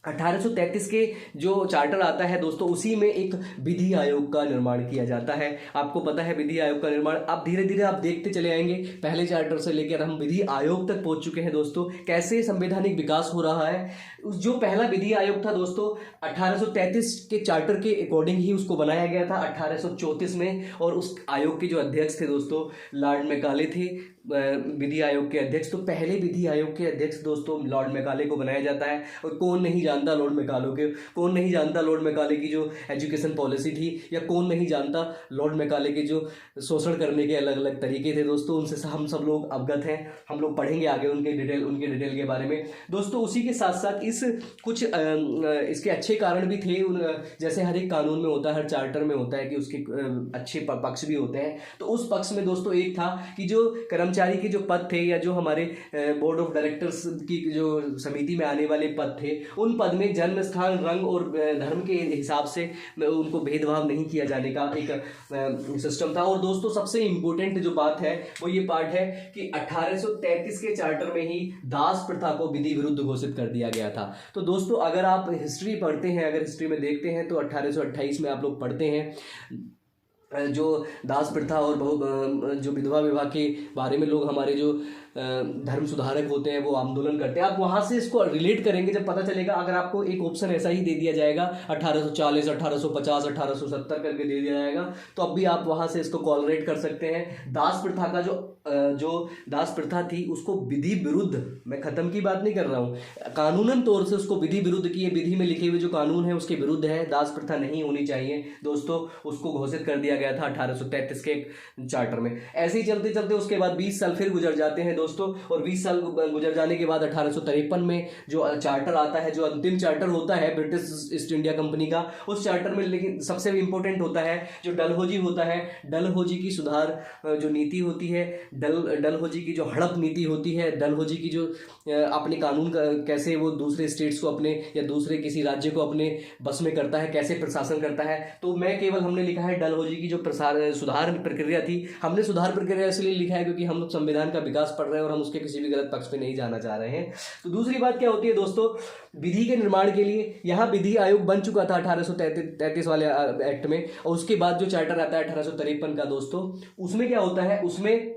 1833 के जो चार्टर आता है दोस्तों, उसी में एक विधि आयोग का निर्माण किया जाता है। आपको पता है विधि आयोग का निर्माण, अब धीरे धीरे आप देखते चले आएंगे, पहले चार्टर से लेकर हम विधि आयोग तक पहुंच चुके हैं दोस्तों। कैसे संवैधानिक विकास हो रहा है। जो पहला विधि आयोग था दोस्तों 1833 के चार्टर के अकॉर्डिंग ही उसको बनाया गया था 1834 में। और उस आयोग के जो अध्यक्ष थे दोस्तों, लॉर्ड मैकाले थे विधि आयोग के अध्यक्ष। तो पहले विधि आयोग के अध्यक्ष दोस्तों लॉर्ड मैकाले को बनाया जाता है। और कौन नहीं जानता लॉर्ड मैकाले की जो एजुकेशन पॉलिसी थी, या कौन नहीं जानता लॉर्ड मैकाले के जो शोषण करने के अलग अलग तरीके थे दोस्तों, उनसे हम सब लोग अवगत हैं। हम लोग पढ़ेंगे आगे उनके डिटेल के बारे में दोस्तों। उसी के साथ साथ कुछ इसके अच्छे कारण भी थे, जैसे हर एक कानून में होता है, हर चार्टर में होता है कि उसके अच्छे पक्ष भी होते हैं। तो उस पक्ष में दोस्तों एक था कि जो कर्मचारी के जो पद थे, या जो हमारे बोर्ड ऑफ डायरेक्टर्स की जो समिति में आने वाले पद थे, उन पद में जन्म स्थान, रंग और धर्म के हिसाब से उनको भेदभाव नहीं किया जाने का एक सिस्टम था। और दोस्तों सबसे इंपॉर्टेंट जो बात है वो ये पार्ट है कि 1833 के चार्टर में ही दास प्रथा को विधि विरुद्ध घोषित कर दिया गया था। तो दोस्तों अगर आप हिस्ट्री पढ़ते हैं, अगर हिस्ट्री में देखते हैं, तो 1828 में आप लोग पढ़ते हैं जो दास प्रथा और जो विधवा विवाह के बारे में लोग हमारे जो धर्म सुधारक होते हैं वो आंदोलन करते हैं। आप वहाँ से इसको रिलेट करेंगे जब पता चलेगा। अगर आपको एक ऑप्शन ऐसा ही दे दिया जाएगा 1840, 1850, 1870 करके दे दिया जाएगा, तो अब भी आप वहाँ से इसको कॉलरेट कर सकते हैं। दास प्रथा का जो दास प्रथा थी उसको विधि विरुद्ध, मैं खत्म की बात नहीं कर रहा हूँ, कानूनन तौर से उसको विधि विरुद्ध की, विधि में लिखे हुए जो कानून है उसके विरुद्ध है, दास प्रथा नहीं होनी चाहिए दोस्तों, उसको घोषित कर दिया गया था 1833 के चार्टर में। ऐसे ही चलते चलते उसके बाद 20 साल फिर गुजर जाते हैं दोस्तों। और 20 साल गुजर जाने के बाद 1853 में जो चार्टर आता है, जो अंतिम चार्टर होता है ब्रिटिश ईस्ट इंडिया कंपनी का, उस चार्टर में लेकिन सबसे इंपॉर्टेंट होता है जो डलहौजी होता है। डलहौजी की सुधार जो नीति होती है, डलहौजी की जो हड़प नीति होती है, डलहौजी की जो अपने कानून कैसे वो दूसरे स्टेट्स को अपने या दूसरे किसी राज्य को अपने बस में करता है, कैसे प्रशासन करता है। तो मैं केवल हमने लिखा है डलहौजी की जो सुधार प्रक्रिया थी। हमने सुधार प्रक्रिया इसलिए लिखा है क्योंकि हम लोग संविधान का विकास पढ़ रहे हैं और हम उसके किसी भी गलत पक्ष पे नहीं जाना चाह रहे हैं। तो दूसरी बात क्या होती है दोस्तों, विधि के निर्माण के लिए यहाँ विधि आयोग बन चुका था 1833 वाले एक्ट में। और उसके बाद जो चार्टर आता है 1853 का दोस्तों, उसमें क्या होता है, उसमें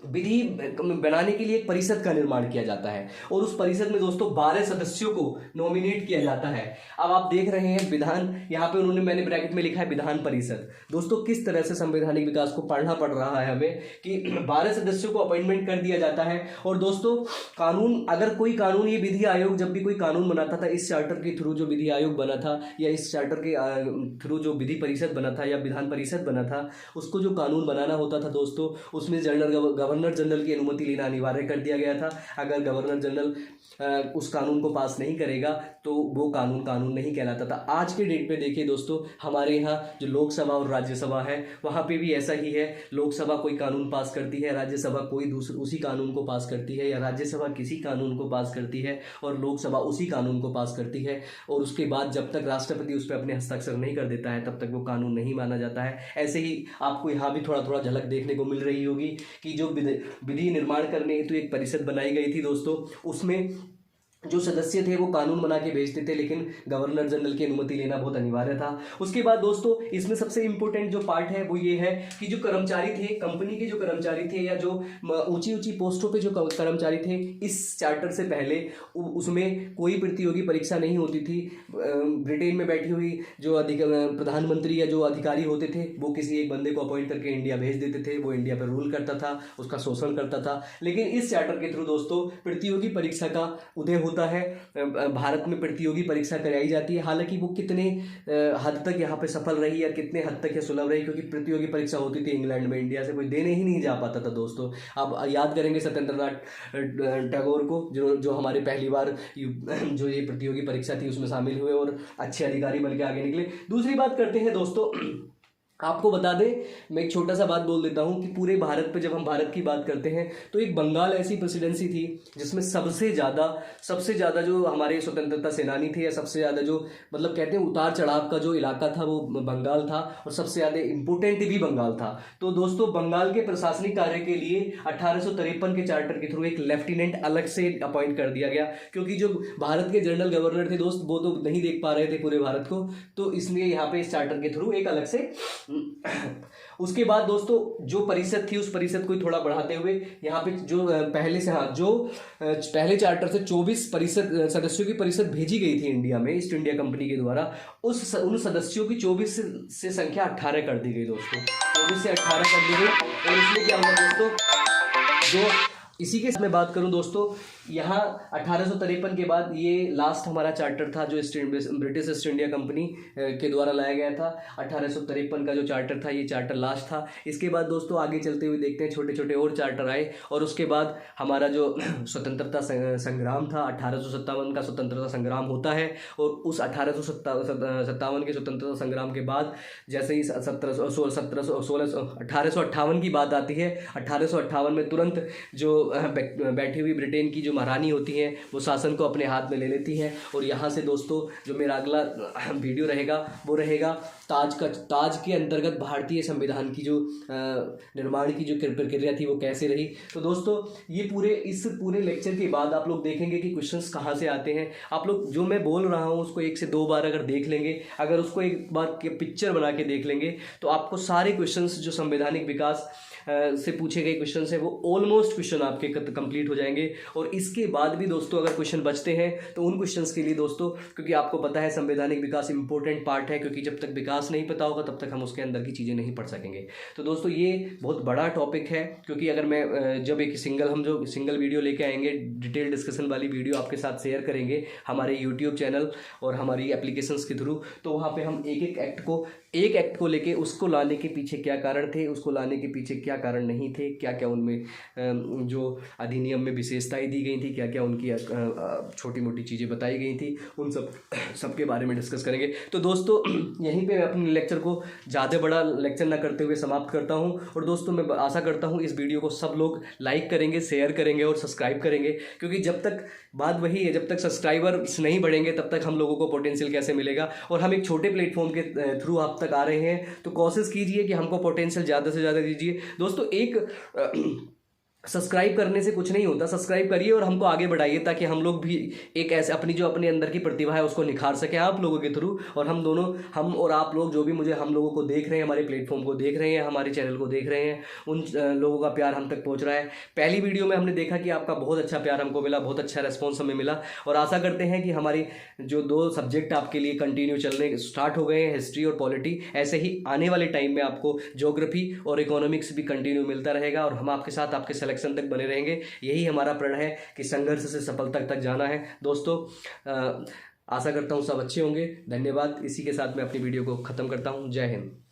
विधि बनाने के लिए एक परिषद का निर्माण किया जाता है और उस परिषद में दोस्तों 12 सदस्यों को नॉमिनेट किया जाता है। अब आप देख रहे हैं विधान, यहाँ पे उन्होंने मैंने ब्रैकेट में लिखा है विधान परिषद। दोस्तों किस तरह से संवैधानिक विकास को पढ़ना पड़ रहा है हमें कि 12 सदस्यों को अपॉइंटमेंट कर दिया जाता है। और दोस्तों कानून, अगर कोई कानून, ये विधि आयोग जब भी कोई कानून बनाता था, इस चार्टर के थ्रू जो विधि आयोग बना था या इस चार्टर के थ्रू जो विधि परिषद बना था या विधान परिषद बना था, उसको जो कानून बनाना होता था दोस्तों, उसमें गवर्नर जनरल की अनुमति लेना अनिवार्य कर दिया गया था। अगर गवर्नर जनरल उस कानून को पास नहीं करेगा तो वो कानून नहीं कहलाता था। आज के डेट पे देखिए दोस्तों, हमारे यहाँ जो लोकसभा और राज्यसभा है वहाँ पे भी ऐसा ही है। लोकसभा कोई कानून पास करती है, राज्यसभा कोई दूसरे उसी कानून को पास करती है, या राज्यसभा किसी कानून को पास करती है और लोकसभा उसी कानून को पास करती है। और उसके बाद जब तक राष्ट्रपति उस पर अपने हस्ताक्षर नहीं कर देता है तब तक वो कानून नहीं माना जाता है। ऐसे ही आपको यहाँ भी थोड़ा थोड़ा झलक देखने को मिल रही होगी कि जो विधि निर्माण करने हेतु एक परिषद बनाई गई थी दोस्तों, उसमें जो सदस्य थे वो कानून बना के भेजते थे, लेकिन गवर्नर जनरल की अनुमति लेना बहुत अनिवार्य था। उसके बाद दोस्तों इसमें सबसे इंपॉर्टेंट जो पार्ट है वो ये है कि जो कर्मचारी थे, कंपनी के जो कर्मचारी थे या जो ऊंची ऊंची पोस्टों पे जो कर्मचारी थे, इस चार्टर से पहले उसमें कोई प्रतियोगी परीक्षा नहीं होती थी। ब्रिटेन में बैठी हुई जो प्रधानमंत्री या जो अधिकारी होते थे वो किसी एक बंदे को अपॉइंट करके इंडिया भेज देते थे, वो इंडिया पर रूल करता था, उसका शोषण करता था। लेकिन इस चार्टर के थ्रू दोस्तों प्रतियोगी परीक्षा का उदय होता है। भारत में प्रतियोगी परीक्षा कराई जाती है। हालांकि वो कितने हद तक यहाँ पे सफल रही या कितने हद तक ये सुलभ रही, क्योंकि प्रतियोगी परीक्षा होती थी इंग्लैंड में, इंडिया से कोई देने ही नहीं जा पाता था दोस्तों। आप याद करेंगे सत्येंद्रनाथ टैगोर को, जो हमारे पहली बार जो ये प्रतियोगी परीक्षा थी उसमें शामिल हुए और अच्छे अधिकारी बन के आगे निकले। दूसरी बात करते हैं दोस्तों, आपको बता दें, मैं एक छोटा सा बात बोल देता हूं कि पूरे भारत पे जब हम भारत की बात करते हैं तो एक बंगाल ऐसी प्रेसिडेंसी थी जिसमें सबसे ज़्यादा जो हमारे स्वतंत्रता सेनानी थे, या सबसे ज़्यादा जो मतलब कहते हैं उतार चढ़ाव का जो इलाका था वो बंगाल था, और सबसे ज़्यादा इम्पोर्टेंट भी बंगाल था। तो दोस्तों बंगाल के प्रशासनिक कार्य के लिए 1853 के चार्टर के थ्रू एक लेफ्टिनेंट अलग से अपॉइंट कर दिया गया, क्योंकि जो भारत के जनरल गवर्नर थे दोस्त वो तो नहीं देख पा रहे थे पूरे भारत को, तो इसलिए यहाँ पे इस चार्टर के थ्रू एक अलग से उसके बाद दोस्तों जो परिषद थी उस परिषद को थोड़ा बढ़ाते हुए यहाँ पे जो पहले चार्टर से 24 परिषद सदस्यों की परिषद भेजी गई थी इंडिया में ईस्ट इंडिया कंपनी के द्वारा, उन सदस्यों की 24 से संख्या 18 कर दी गई दोस्तों, 24 से 18 कर दी गई। और इसलिए क्या हुआ दोस्तों, जो इसी के मैं बात करूं दोस्तों, यहाँ 1853 के बाद ये लास्ट हमारा चार्टर था जो ब्रिटिश ईस्ट इंडिया कंपनी के द्वारा लाया गया था। 1853 का जो चार्टर था ये चार्टर लास्ट था। इसके बाद दोस्तों आगे चलते हुए देखते हैं छोटे छोटे और चार्टर आए, और उसके बाद हमारा जो स्वतंत्रता संग्राम था, 1857 का स्वतंत्रता संग्राम होता है। और उस 1857 के स्वतंत्रता संग्राम के बाद जैसे ही 1858 की बात आती है, 1858 में तुरंत जो बैठी हुई ब्रिटेन की जो महारानी होती हैं वो शासन को अपने हाथ में ले लेती हैं। और यहाँ से दोस्तों जो मेरा अगला वीडियो रहेगा वो रहेगा ताज के अंतर्गत भारतीय संविधान की जो निर्माण की जो प्रक्रिया थी वो कैसे रही। तो दोस्तों इस पूरे लेक्चर के बाद आप लोग देखेंगे कि क्वेश्चंस कहाँ से आते हैं। आप लोग जो मैं बोल रहा हूँ उसको 1 से 2 बार अगर देख लेंगे, अगर उसको एक बार पिक्चर बना के देख लेंगे, तो आपको सारे क्वेश्चंस जो संवैधानिक विकास से पूछे गए क्वेश्चन है वो ऑलमोस्ट क्वेश्चन आपके कंप्लीट हो जाएंगे। और इसके बाद भी दोस्तों अगर क्वेश्चन बचते हैं तो उन क्वेश्चंस के लिए दोस्तों, क्योंकि आपको पता है संवैधानिक विकास इंपॉर्टेंट पार्ट है, क्योंकि जब तक विकास नहीं पता होगा तब तक हम उसके अंदर की चीज़ें नहीं पढ़ सकेंगे। तो दोस्तों ये बहुत बड़ा टॉपिक है, क्योंकि अगर मैं जब एक सिंगल वीडियो लेके आएंगे, डिटेल डिस्कशन वाली वीडियो आपके साथ शेयर करेंगे हमारे यूट्यूब चैनल और हमारी एप्लीकेशंस के थ्रू, तो वहाँ पे हम एक एक्ट को लेके उसको लाने के पीछे क्या कारण थे, उसको लाने के पीछे क्या कारण नहीं थे, क्या क्या उनमें जो अधिनियम में विशेषताएं दी गई थी, क्या क्या उनकी छोटी मोटी चीज़ें बताई गई थी, उन सब के बारे में डिस्कस करेंगे। तो दोस्तों यहीं पे मैं अपने लेक्चर को ज़्यादा बड़ा लेक्चर ना करते हुए समाप्त करता हूं। और दोस्तों मैं आशा करता हूं इस वीडियो को सब लोग लाइक करेंगे, शेयर करेंगे और सब्सक्राइब करेंगे, क्योंकि जब तक बात वही है, जब तक सब्सक्राइबर्स नहीं बढ़ेंगे तब तक हम लोगों को पोटेंशियल कैसे मिलेगा। और हम एक छोटे प्लेटफॉर्म के थ्रू आप तक आ रहे हैं, तो कोशिश कीजिए कि हमको पोटेंशियल ज़्यादा से ज़्यादा दीजिए। दोस्तों एक सब्सक्राइब करने से कुछ नहीं होता, सब्सक्राइब करिए और हमको आगे बढ़ाइए ताकि हम लोग भी एक ऐसे अपनी जो अपने अंदर की प्रतिभा है उसको निखार सकें आप लोगों के थ्रू। और हम दोनों, हम और आप लोग जो भी मुझे हम लोगों को देख रहे हैं, हमारे प्लेटफॉर्म को देख रहे हैं, हमारे चैनल को देख रहे हैं, उन लोगों का प्यार हम तक पहुंच रहा है। पहली वीडियो में हमने देखा कि आपका बहुत अच्छा प्यार हमको मिला, बहुत अच्छा रिस्पॉन्स हमें मिला, और आशा करते हैं कि हमारी जो 2 सब्जेक्ट आपके लिए कंटिन्यू चलने स्टार्ट हो गए हैं, हिस्ट्री और पॉलिटी, ऐसे ही आने वाले टाइम में आपको ज्योग्राफी और इकोनॉमिक्स भी कंटिन्यू मिलता रहेगा और हम आपके साथ आपके सिलेक्शन तक बने रहेंगे। यही हमारा प्रण है कि संघर्ष से सफलता तक जाना है। दोस्तों आशा करता हूँ सब अच्छे होंगे। धन्यवाद। इसी के साथ मैं अपनी वीडियो को ख़त्म करता हूँ। जय हिंद।